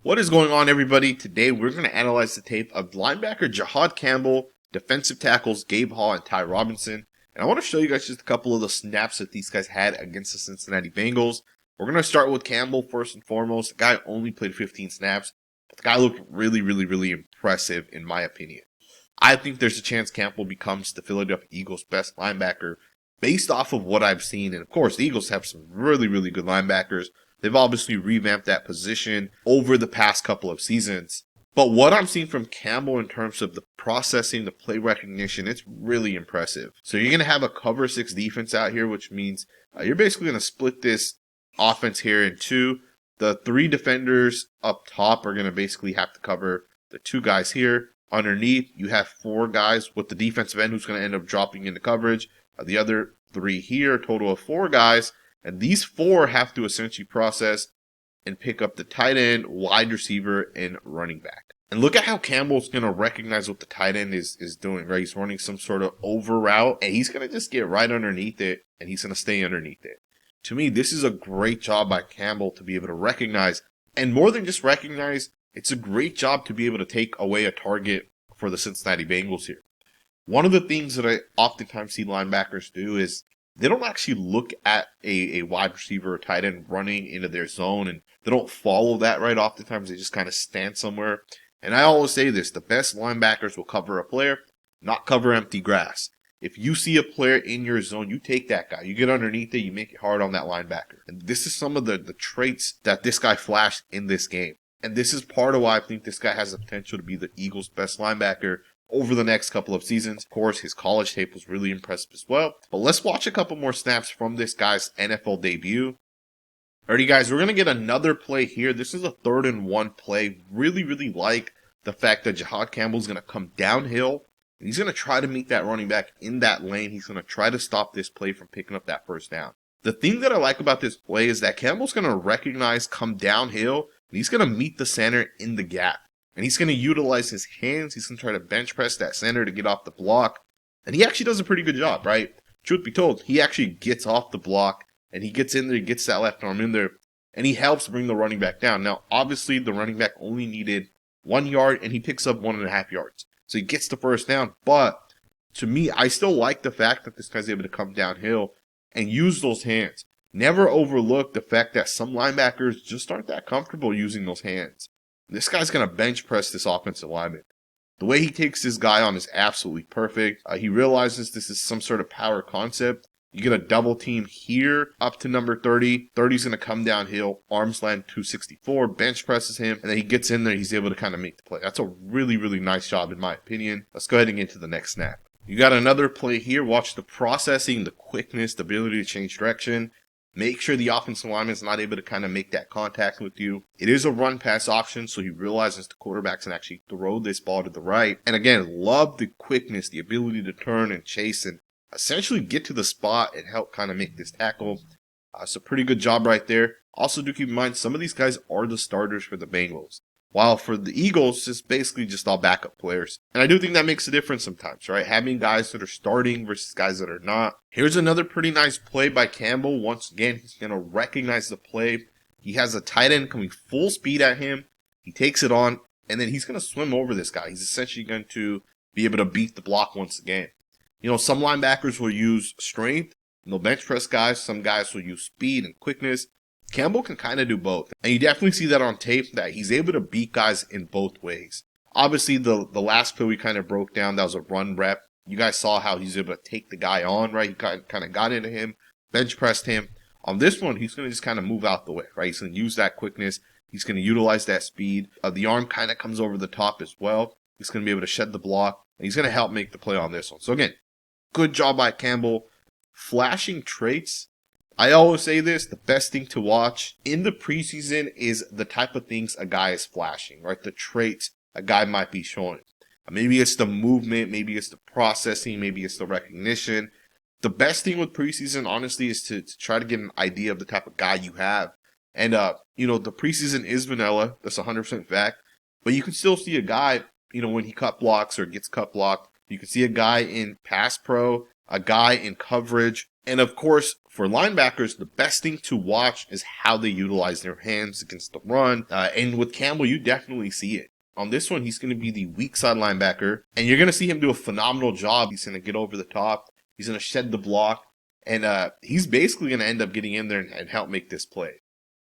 What is going on, everybody? Today we're going to analyze the tape of linebacker Jihaad Campbell, defensive tackles Gabe Hall and Ty Robinson. And I want to show you guys just a couple of the snaps that these guys had against the Cincinnati Bengals. We're going to start with Campbell first and foremost. The guy only played 15 snaps, but the guy looked really impressive in my opinion. I think there's a chance Campbell becomes the Philadelphia Eagles' best linebacker based off of what I've seen. And of course, the Eagles have some really good linebackers. They've obviously revamped that position over the past couple of seasons. But what I'm seeing from Campbell in terms of the processing, the play recognition, it's really impressive. So you're going to have a cover 6 defense out here, which means you're basically going to split this offense here in two. The 3 defenders up top are going to basically have to cover the 2 guys here. Underneath, you have 4 guys with the defensive end who's going to end up dropping into coverage. The other 3 here, a total of 4 guys. And these 4 have to essentially process and pick up the tight end, wide receiver, and running back. And look at how Campbell's going to recognize what the tight end is doing, right? He's running some sort of over route, and he's going to just get right underneath it, and he's going to stay underneath it. To me, this is a great job by Campbell to be able to recognize, and more than just recognize, it's a great job to be able to take away a target for the Cincinnati Bengals here. One of the things that I oftentimes see linebackers do is they don't actually look at a wide receiver or tight end running into their zone, and they don't follow that right. Oftentimes they just kind of stand somewhere. And I always say this, the best linebackers will cover a player, not cover empty grass. If you see a player in your zone, you take that guy. You get underneath it, you make it hard on that linebacker. And this is some of the traits that this guy flashed in this game. And this is part of why I think this guy has the potential to be the Eagles' best linebacker over the next couple of seasons. Of course, his college tape was really impressive as well. But let's watch a couple more snaps from this guy's NFL debut. Alrighty, guys, we're going to get another play here. This is a 3rd and 1 play. Really like the fact that Jihaad Campbell is going to come downhill. And he's going to try to meet that running back in that lane. He's going to try to stop this play from picking up that first down. The thing that I like about this play is that Campbell's going to recognize, come downhill, and he's going to meet the center in the gap. And he's going to utilize his hands. He's going to try to bench press that center to get off the block. And he actually does a pretty good job, right? Truth be told, he actually gets off the block. And he gets in there, gets that left arm in there. And he helps bring the running back down. Now, obviously, the running back only needed 1 yard. And he picks up 1.5 yards. So he gets the first down. But to me, I still like the fact that this guy's able to come downhill and use those hands. Never overlook the fact that some linebackers just aren't that comfortable using those hands. This guy's going to bench press this offensive lineman. The way he takes this guy on is absolutely perfect. He realizes this is some sort of power concept. You get a double team here up to number 30. 30's going to come downhill, arms land 264, bench presses him, and then he gets in there. He's able to kind of make the play. That's a really nice job in my opinion. Let's go ahead and get to the next snap. You got another play here. Watch the processing, the quickness, the ability to change direction. Make sure the offensive lineman is not able to kind of make that contact with you. It is a run-pass option, so he realizes the quarterback can actually throw this ball to the right. And again, love the quickness, the ability to turn and chase and essentially get to the spot and help kind of make this tackle. It's a pretty good job right there. Also, do keep in mind, some of these guys are the starters for the Bengals. While for the Eagles, it's basically just all backup players. And I do think that makes a difference sometimes, right? Having guys that are starting versus guys that are not. Here's another pretty nice play by Campbell. Once again, he's going to recognize the play. He has a tight end coming full speed at him. He takes it on, and then he's going to swim over this guy. He's essentially going to be able to beat the block once again. You know, some linebackers will use strength, and they'll bench press guys. Some guys will use speed and quickness. Campbell can kind of do both. And you definitely see that on tape that he's able to beat guys in both ways. Obviously, the last play we kind of broke down, that was a run rep. You guys saw how he's able to take the guy on, right? He kind of got into him, bench pressed him. On this one, he's going to just kind of move out the way, right? He's going to use that quickness. He's going to utilize that speed. The arm kind of comes over the top as well. He's going to be able to shed the block. And he's going to help make the play on this one. So again, good job by Campbell. Flashing traits. I always say this, the best thing to watch in the preseason is the type of things a guy is flashing, right? The traits a guy might be showing. Maybe it's the movement, maybe it's the processing, maybe it's the recognition. The best thing with preseason, honestly, is to try to get an idea of the type of guy you have. And, you know, the preseason is vanilla. That's 100% fact. But you can still see a guy, you know, when he cut blocks or gets cut blocked. You can see a guy in pass pro, a guy in coverage, And of course, for linebackers, the best thing to watch is how they utilize their hands against the run. And with Campbell, you definitely see it. On this one, he's going to be the weak side linebacker, and you're going to see him do a phenomenal job. He's going to get over the top. He's going to shed the block, and he's basically going to end up getting in there and help make this play.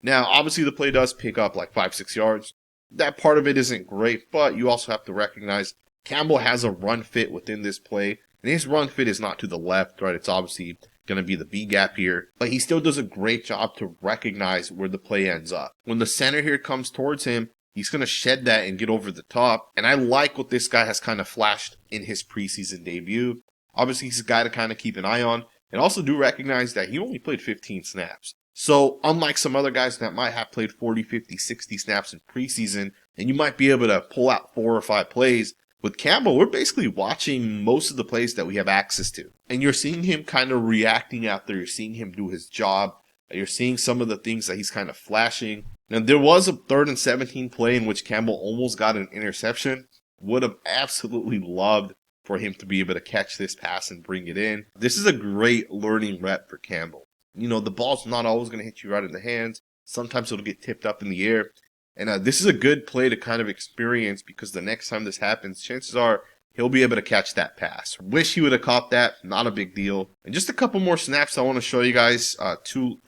Now, obviously, the play does pick up like 5-6 yards. That part of it isn't great, but you also have to recognize Campbell has a run fit within this play, and his run fit is not to the left, right? It's obviously going to be the B gap here, but he still does a great job to recognize where the play ends up. When the center here comes towards him, he's going to shed that and get over the top, and I like what this guy has kind of flashed in his preseason debut. Obviously, he's a guy to kind of keep an eye on, and also do recognize that he only played 15 snaps. So, unlike some other guys that might have played 40, 50, 60 snaps in preseason, and you might be able to pull out 4 or 5 plays, with Campbell, we're basically watching most of the plays that we have access to. And you're seeing him kind of reacting out there. You're seeing him do his job. You're seeing some of the things that he's kind of flashing. Now, there was a 3rd and 17 play in which Campbell almost got an interception. Would have absolutely loved for him to be able to catch this pass and bring it in. This is a great learning rep for Campbell. You know, the ball's not always going to hit you right in the hands. Sometimes it'll get tipped up in the air. And this is a good play to kind of experience, because the next time this happens, chances are he'll be able to catch that pass. Wish he would have caught that. Not a big deal. And just a couple more snaps I want to show you guys. Two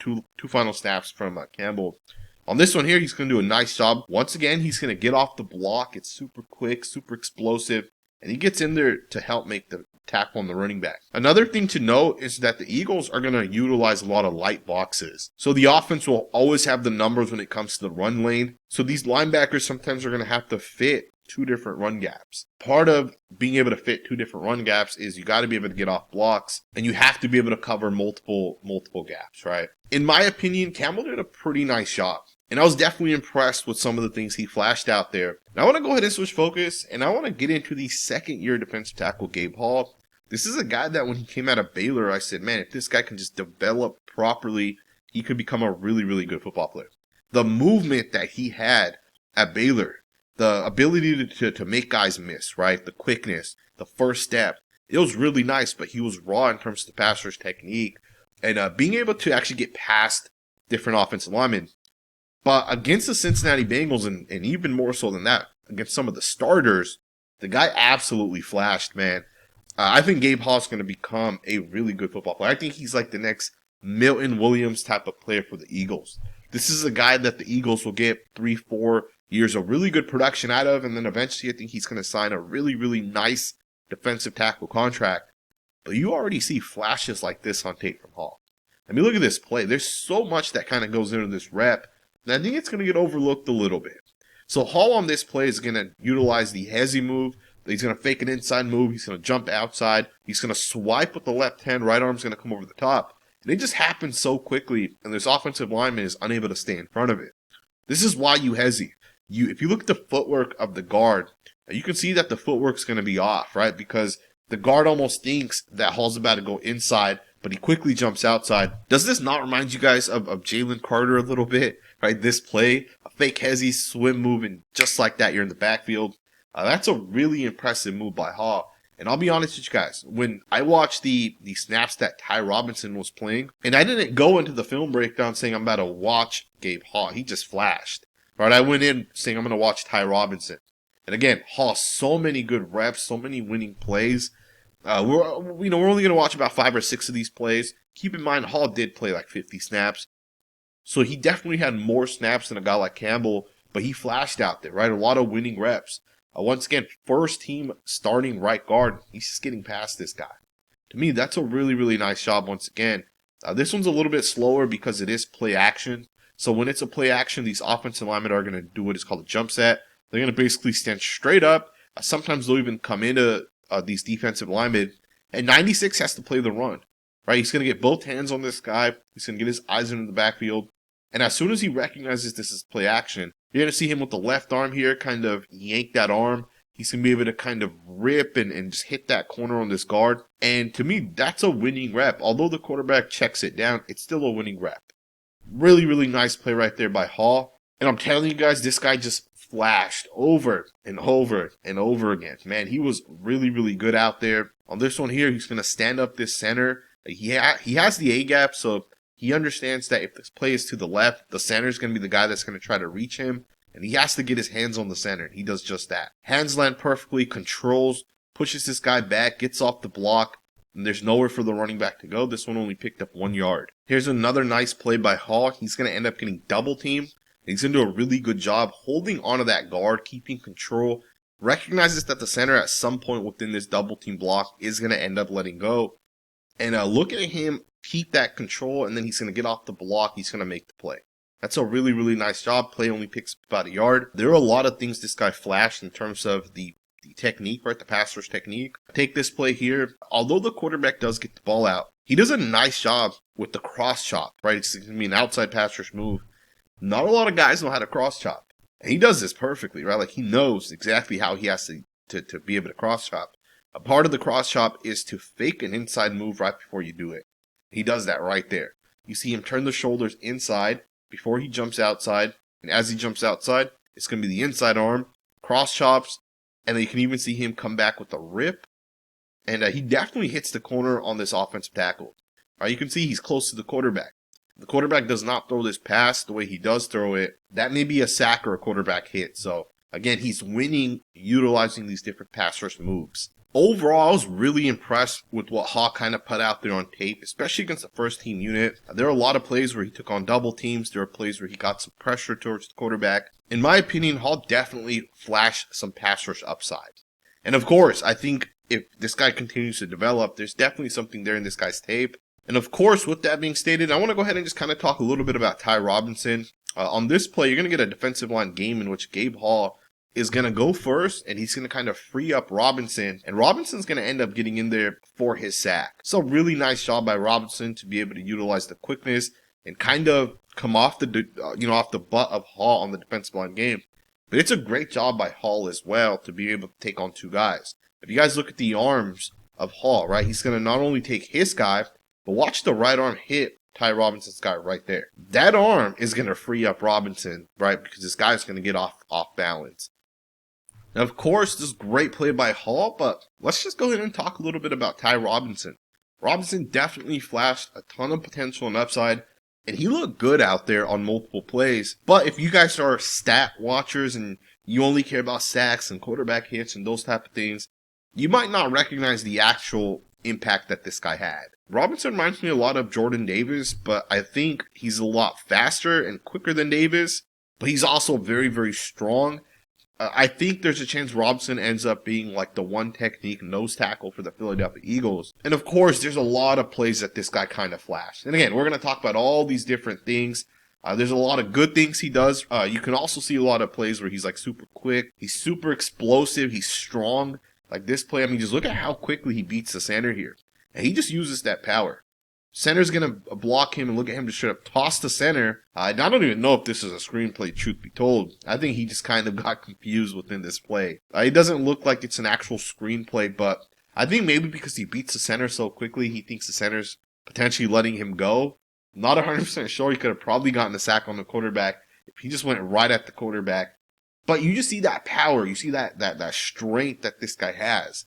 final snaps from Campbell. On this one here, he's going to do a nice job. Once again, he's going to get off the block. It's super quick, super explosive. And he gets in there to help make the tackle on the running back. Another thing to note is that the Eagles are going to utilize a lot of light boxes. So the offense will always have the numbers when it comes to the run lane. So these linebackers sometimes are going to have to fit 2 different run gaps. Part of being able to fit 2 different run gaps is you got to be able to get off blocks, and you have to be able to cover multiple gaps, right? In my opinion, Campbell did a pretty nice job. And I was definitely impressed with some of the things he flashed out there. Now I want to go ahead and switch focus, and I want to get into the second-year defensive tackle, Gabe Hall. This is a guy that when he came out of Baylor, I said, man, if this guy can just develop properly, he could become a really, really good football player. The movement that he had at Baylor, the ability to make guys miss, right? The quickness, the first step, it was really nice, but he was raw in terms of the pass rush technique and being able to actually get past different offensive linemen. But against the Cincinnati Bengals, and even more so than that, against some of the starters, the guy absolutely flashed, man. I think Gabe Hall is going to become a really good football player. I think he's like the next Milton Williams type of player for the Eagles. This is a guy that the Eagles will get 3-4 years of really good production out of, and then eventually I think he's going to sign a really, really nice defensive tackle contract. But you already see flashes like this on tape from Hall. I mean, look at this play. There's so much that kind of goes into this rep, and I think it's going to get overlooked a little bit. So Hall on this play is going to utilize the hezzy move. He's going to fake an inside move. He's going to jump outside. He's going to swipe with the left hand. Right arm's going to come over the top. And it just happens so quickly, and this offensive lineman is unable to stay in front of it. This is why you hezzy. If you look at the footwork of the guard, you can see that the footwork's going to be off, right? Because the guard almost thinks that Hall's about to go inside, but he quickly jumps outside. Does this not remind you guys of Jalen Carter a little bit, right? This play, a fake hezzy swim move, and just like that, you're in the backfield. That's a really impressive move by Hall. And I'll be honest with you guys, when I watched the snaps that Ty Robinson was playing, and I didn't go into the film breakdown saying I'm about to watch Gabe Hall. He just flashed. Right? I went in saying I'm going to watch Ty Robinson. And again, Hall, so many good reps, so many winning plays. We're only going to watch about 5 or 6 of these plays. Keep in mind, Hall did play like 50 snaps. So he definitely had more snaps than a guy like Campbell, but he flashed out there, right? A lot of winning reps. Once again, first team starting right guard. He's just getting past this guy. To me, that's a really, really nice job once again. This one's a little bit slower because it is play action. So when it's a play action, these offensive linemen are going to do what is called a jump set. They're going to basically stand straight up. Sometimes they'll even come into these defensive linemen. And 96 has to play the run, right? He's going to get both hands on this guy. He's going to get his eyes into the backfield. And as soon as he recognizes this is play action, you're going to see him with the left arm here kind of yank that arm. He's going to be able to kind of rip and just hit that corner on this guard. And to me, that's a winning rep. Although the quarterback checks it down, it's still a winning rep. Really, really nice play right there by Hall. And I'm telling you guys, this guy just flashed over and over and over again. Man, he was really, really good out there. On this one here, he's going to stand up this center. He has the A gap, so he understands that if this play is to the left, the center is going to be the guy that's going to try to reach him, and he has to get his hands on the center. He does just that. Hands land perfectly, controls, pushes this guy back, gets off the block, and there's nowhere for the running back to go. This one only picked up 1 yard. Here's another nice play by Hall. He's going to end up getting double teamed. He's going to do a really good job holding onto that guard, keeping control, recognizes that the center at some point within this double team block is going to end up letting go. And look at him keep that control, and then he's going to get off the block. He's going to make the play. That's a really, really nice job. Play only picks up about 1 yard. There are a lot of things this guy flashed in terms of the technique, right? The pass rush technique. Take this play here. Although the quarterback does get the ball out, he does a nice job with the cross chop, right? It's going to be an outside pass rush move. Not a lot of guys know how to cross chop. And he does this perfectly, right? Like, he knows exactly how he has to be able to cross chop. A part of the cross chop is to fake an inside move right before you do it. He does that right there. You see him turn the shoulders inside before he jumps outside. And as he jumps outside, it's going to be the inside arm, cross chops, and then you can even see him come back with a rip. And he definitely hits the corner on this offensive tackle. You can see he's close to the quarterback. The quarterback does not throw this pass the way he does throw it. That may be a sack or a quarterback hit. So, again, he's winning utilizing these different pass rush moves. Overall, I was really impressed with what Hall kind of put out there on tape, especially against the first team unit. There are a lot of plays where he took on double teams. There are plays where he got some pressure towards the quarterback. In my opinion, Hall definitely flashed some pass rush upside. And of course, I think if this guy continues to develop, there's definitely something there in this guy's tape. And of course, with that being stated, I want to go ahead and just kind of talk a little bit about Ty Robinson. On this play, you're going to get a defensive line game in which Gabe Hall is going to go first, and he's going to kind of free up Robinson, and Robinson's going to end up getting in there for his sack. So really nice job by Robinson to be able to utilize the quickness and kind of come off the off the butt of Hall on the defensive line game. But it's a great job by Hall as well to be able to take on two guys. If you guys look at the arms of Hall, right, he's going to not only take his guy, but watch the right arm hit Ty Robinson's guy right there. That arm is going to free up Robinson, right, because this guy's going to get off balance. Now, of course, this is great play by Hall, but let's just go ahead and talk a little bit about Ty Robinson. Robinson definitely flashed a ton of potential and upside, and he looked good out there on multiple plays. But if you guys are stat watchers and you only care about sacks and quarterback hits and those type of things, you might not recognize the actual impact that this guy had. Robinson reminds me a lot of Jordan Davis, but I think he's a lot faster and quicker than Davis, but he's also very, very strong. I think there's a chance Robinson ends up being like the one technique nose tackle for the Philadelphia Eagles. And of course, there's a lot of plays that this guy kind of flashed. And again, we're going to talk about all these different things. There's a lot of good things he does. You can also see a lot of plays where he's like super quick. He's super explosive. He's strong. Like this play, I mean, just look at how quickly he beats the center here. And he just uses that power. Center's going to block him and look at him to straight up toss the center. I don't even know if this is a screenplay, truth be told. I think he just kind of got confused within this play. It doesn't look like it's an actual screenplay, but I think maybe because he beats the center so quickly, he thinks the center's potentially letting him go. Not 100% sure. He could have probably gotten a sack on the quarterback if he just went right at the quarterback. But you just see that power. You see that strength that this guy has.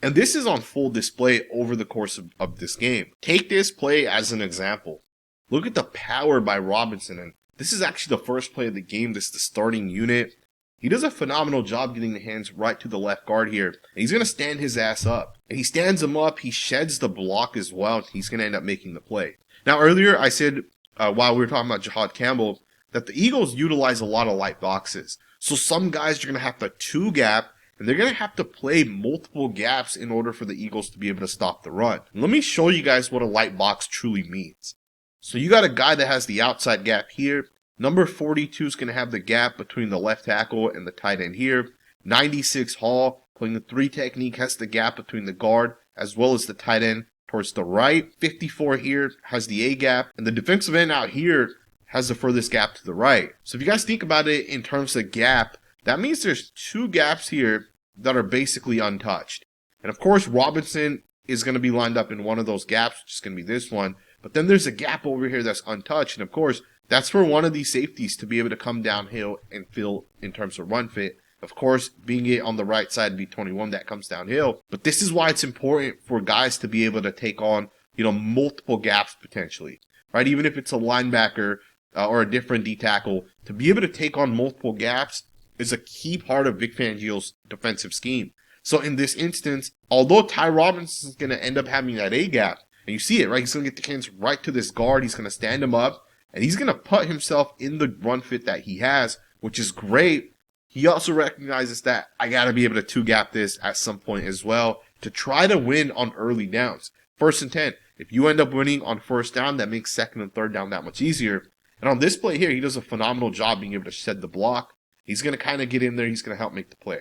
And this is on full display over the course of this game. Take this play as an example. Look at the power by Robinson. And this is actually the first play of the game. This is the starting unit. He does a phenomenal job getting the hands right to the left guard here. And he's going to stand his ass up. And he stands him up. He sheds the block as well. He's going to end up making the play. Now, earlier I said, while we were talking about Jihaad Campbell, that the Eagles utilize a lot of light boxes. So some guys are going to have to two gap, and they're going to have to play multiple gaps in order for the Eagles to be able to stop the run. And let me show you guys what a light box truly means. So you got a guy that has the outside gap here. Number 42 is going to have the gap between the left tackle and the tight end here. 96 Hall, playing the 3 technique, has the gap between the guard as well as the tight end towards the right. 54 here has the A gap, and the defensive end out here has the furthest gap to the right. So if you guys think about it in terms of gap, that means there's 2 gaps here that are basically untouched. And of course, Robinson is going to be lined up in one of those gaps, which is going to be this one. But then there's a gap over here that's untouched. And of course, that's for one of these safeties to be able to come downhill and fill in terms of run fit. Of course, being it on the right side, B21, that comes downhill. But this is why it's important for guys to be able to take on multiple gaps potentially, right? Even if it's a linebacker or a different D tackle, to be able to take on multiple gaps is a key part of Vic Fangio's defensive scheme. So in this instance, although Ty Robinson is going to end up having that A gap, and you see it, right? He's going to get the hands right to this guard. He's going to stand him up, and he's going to put himself in the run fit that he has, which is great. He also recognizes that I got to be able to two-gap this at some point as well to try to win on early downs. 1st and 10. If you end up winning on 1st down, that makes 2nd and 3rd down that much easier. And on this play here, he does a phenomenal job being able to shed the block. He's going to kind of get in there. He's going to help make the play.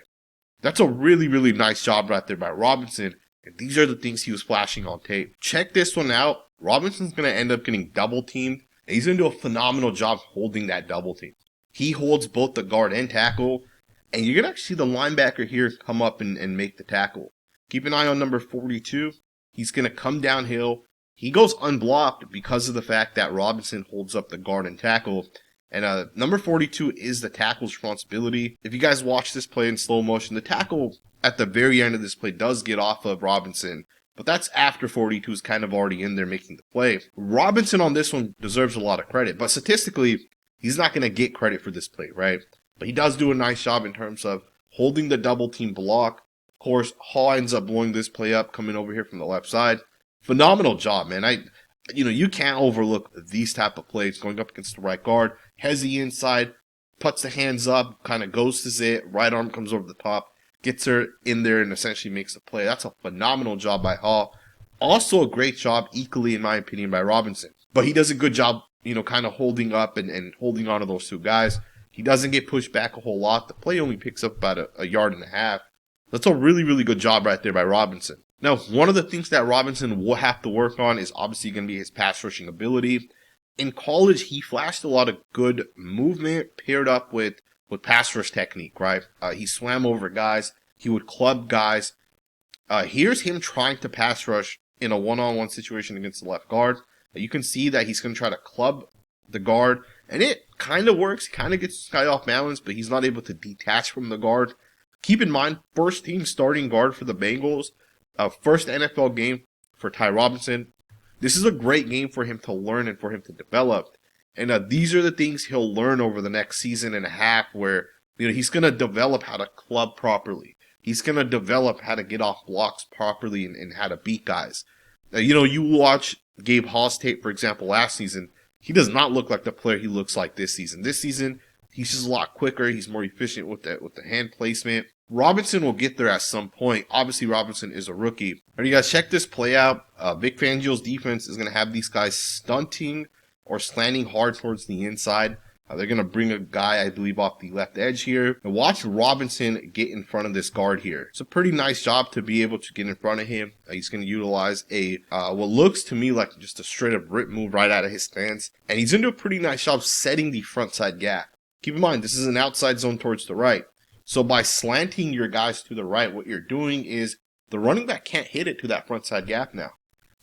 That's a really, really nice job right there by Robinson. And these are the things he was flashing on tape. Check this one out. Robinson's going to end up getting double teamed. And he's going to do a phenomenal job holding that double team. He holds both the guard and tackle. And you're going to actually see the linebacker here come up and make the tackle. Keep an eye on number 42. He's going to come downhill. He goes unblocked because of the fact that Robinson holds up the guard and tackle. And number 42 is the tackle's responsibility. If you guys watch this play in slow motion, the tackle at the very end of this play does get off of Robinson. But that's after 42 is kind of already in there making the play. Robinson on this one deserves a lot of credit. But statistically, he's not going to get credit for this play, right? But he does do a nice job in terms of holding the double team block. Of course, Hall ends up blowing this play up, coming over here from the left side. Phenomenal job, man. You can't overlook these type of plays going up against the right guard. Has the inside, puts the hands up, kind of ghosts it. Right arm comes over the top, gets her in there, and essentially makes the play. That's a phenomenal job by Hall. Also a great job, equally in my opinion, by Robinson. But he does a good job, kind of holding up and holding on to those two guys. He doesn't get pushed back a whole lot. The play only picks up about a yard and a half. That's a really, really good job right there by Robinson. Now, one of the things that Robinson will have to work on is obviously going to be his pass rushing ability. In college, he flashed a lot of good movement paired up with pass rush technique, right? He swam over guys. He would club guys. Here's him trying to pass rush in a one-on-one situation against the left guard. You can see that he's going to try to club the guard, and it kind of works. He kind of gets this guy off balance, but he's not able to detach from the guard. Keep in mind, first team starting guard for the Bengals. First NFL game for Ty Robinson. This is a great game for him to learn and for him to develop. And these are the things he'll learn over the next season and a half where he's going to develop how to club properly. He's going to develop how to get off blocks properly and how to beat guys. You watch Gabe Hall's tape, for example, last season. He does not look like the player he looks like this season. This season, he's just a lot quicker. He's more efficient with the hand placement. Robinson will get there at some point. Obviously, Robinson is a rookie. All right, you guys, check this play out. Vic Fangio's defense is going to have these guys stunting or slanting hard towards the inside. They're going to bring a guy, I believe, off the left edge here. And watch Robinson get in front of this guard here. It's a pretty nice job to be able to get in front of him. He's going to utilize what looks to me like just a straight up rip move right out of his stance. And he's going to do a pretty nice job setting the front side gap. Keep in mind, this is an outside zone towards the right. So by slanting your guys to the right, what you're doing is the running back can't hit it to that front side gap now.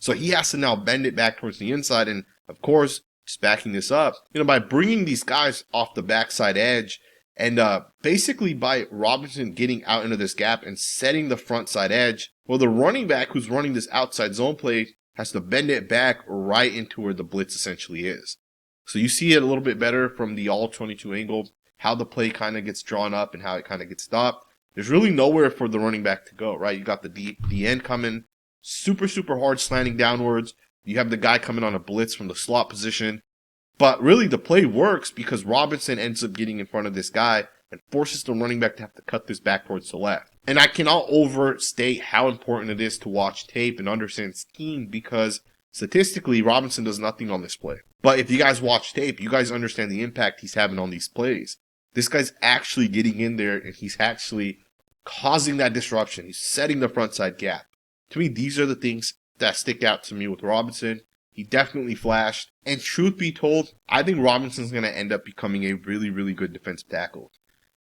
So he has to now bend it back towards the inside. And of course, just backing this up, by bringing these guys off the backside edge and basically by Robinson getting out into this gap and setting the front side edge, well, the running back who's running this outside zone play has to bend it back right into where the blitz essentially is. So you see it a little bit better from the all 22 angle, how the play kind of gets drawn up and how it kind of gets stopped. There's really nowhere for the running back to go, right? You got the end coming super, super hard slanting downwards. You have the guy coming on a blitz from the slot position. But really the play works because Robinson ends up getting in front of this guy and forces the running back to have to cut this back towards the left. And I cannot overstate how important it is to watch tape and understand scheme because statistically Robinson does nothing on this play. But if you guys watch tape, you guys understand the impact he's having on these plays. This guy's actually getting in there and he's actually causing that disruption. He's setting the front side gap. To me, these are the things that stick out to me with Robinson. He definitely flashed. And truth be told, I think Robinson's going to end up becoming a really, really good defensive tackle.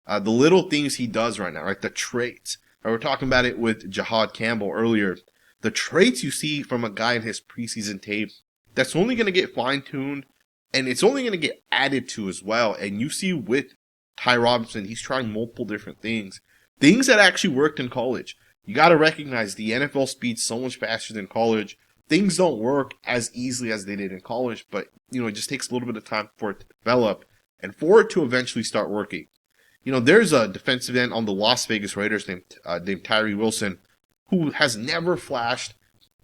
The little things he does right now, right? The traits. We were talking about it with Jihaad Campbell earlier. The traits you see from a guy in his preseason tape, that's only going to get fine-tuned. And it's only going to get added to as well. And you see with Ty Robinson, he's trying multiple different things. Things that actually worked in college. You got to recognize the NFL speed's so much faster than college. things don't work as easily as they did in college, but, it just takes a little bit of time for it to develop and for it to eventually start working. There's a defensive end on the Las Vegas Raiders named Tyree Wilson who has never flashed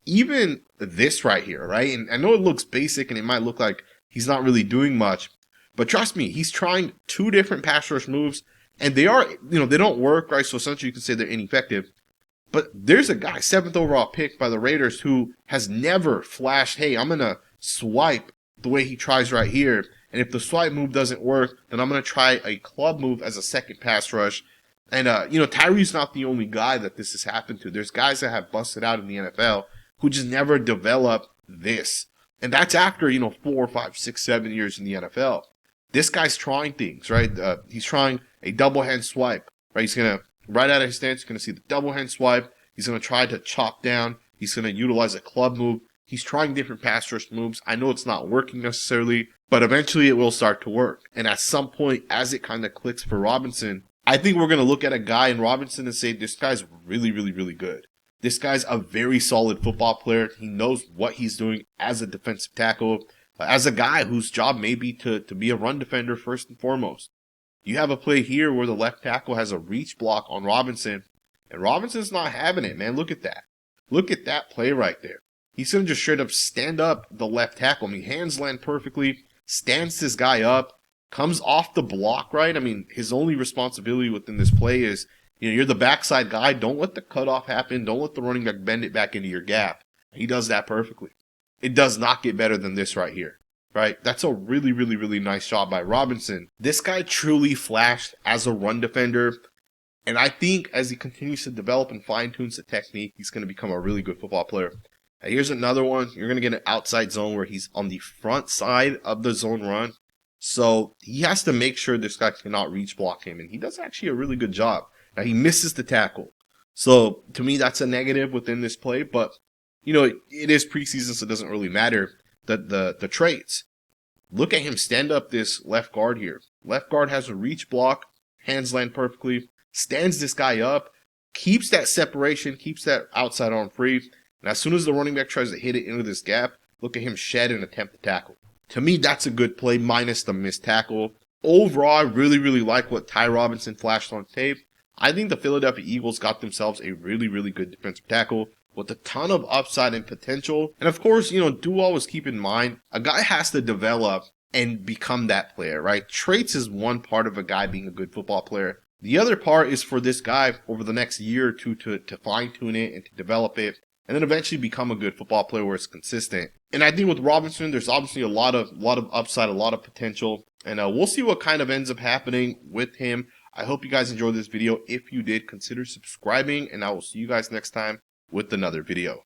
even this right here, right? And I know it looks basic and it might look like he's not really doing much, but trust me, he's trying 2 different pass rush moves and they are, they don't work, right? So essentially you can say they're ineffective. But there's a guy, 7th overall pick by the Raiders, who has never flashed, hey, I'm going to swipe the way he tries right here. And if the swipe move doesn't work, then I'm going to try a club move as a second pass rush. And, Tyree's not the only guy that this has happened to. There's guys that have busted out in the NFL who just never develop this. And that's after, 4, 5, 6, 7 years in the NFL. This guy's trying things, right? He's trying a double hand swipe, right? He's going to, right out of his stance, you're going to see the double hand swipe. He's going to try to chop down. He's going to utilize a club move. He's trying different pass rush moves. I know it's not working necessarily, but eventually it will start to work. And at some point, as it kind of clicks for Robinson, I think we're going to look at a guy in Robinson and say, this guy's really, really, really good. This guy's a very solid football player. He knows what he's doing as a defensive tackle, as a guy whose job may be to be a run defender first and foremost. You have a play here where the left tackle has a reach block on Robinson, and Robinson's not having it, man. Look at that. Look at that play right there. He's going to just straight up stand up the left tackle. I mean, hands land perfectly, stands this guy up, comes off the block, right? I mean, his only responsibility within this play is, you're the backside guy. Don't let the cutoff happen. Don't let the running back bend it back into your gap. He does that perfectly. It does not get better than this right here, right? That's a really, really, really nice job by Robinson. This guy truly flashed as a run defender. And I think as he continues to develop and fine-tunes the technique, he's going to become a really good football player. Now, here's another one. You're going to get an outside zone where he's on the front side of the zone run. So he has to make sure this guy cannot reach block him. And he does actually a really good job. Now, he misses the tackle. So to me, that's a negative within this play. But, it is preseason, so it doesn't really matter. The traits. Look at him stand up this left guard here. Left guard has a reach block. Hands land perfectly. Stands this guy up. Keeps that separation. Keeps that outside arm free. And as soon as the running back tries to hit it into this gap, look at him shed and attempt to tackle. To me, that's a good play minus the missed tackle. Overall, I really, really like what Ty Robinson flashed on tape. I think the Philadelphia Eagles got themselves a really, really good defensive tackle with a ton of upside and potential. And of course, do always keep in mind, a guy has to develop and become that player, right? Traits is one part of a guy being a good football player. The other part is for this guy over the next year or two to fine tune it and to develop it and then eventually become a good football player where it's consistent. And I think with Robinson, there's obviously a lot of upside, a lot of potential. And we'll see what kind of ends up happening with him. I hope you guys enjoyed this video. If you did, consider subscribing, and I will see you guys next time with another video.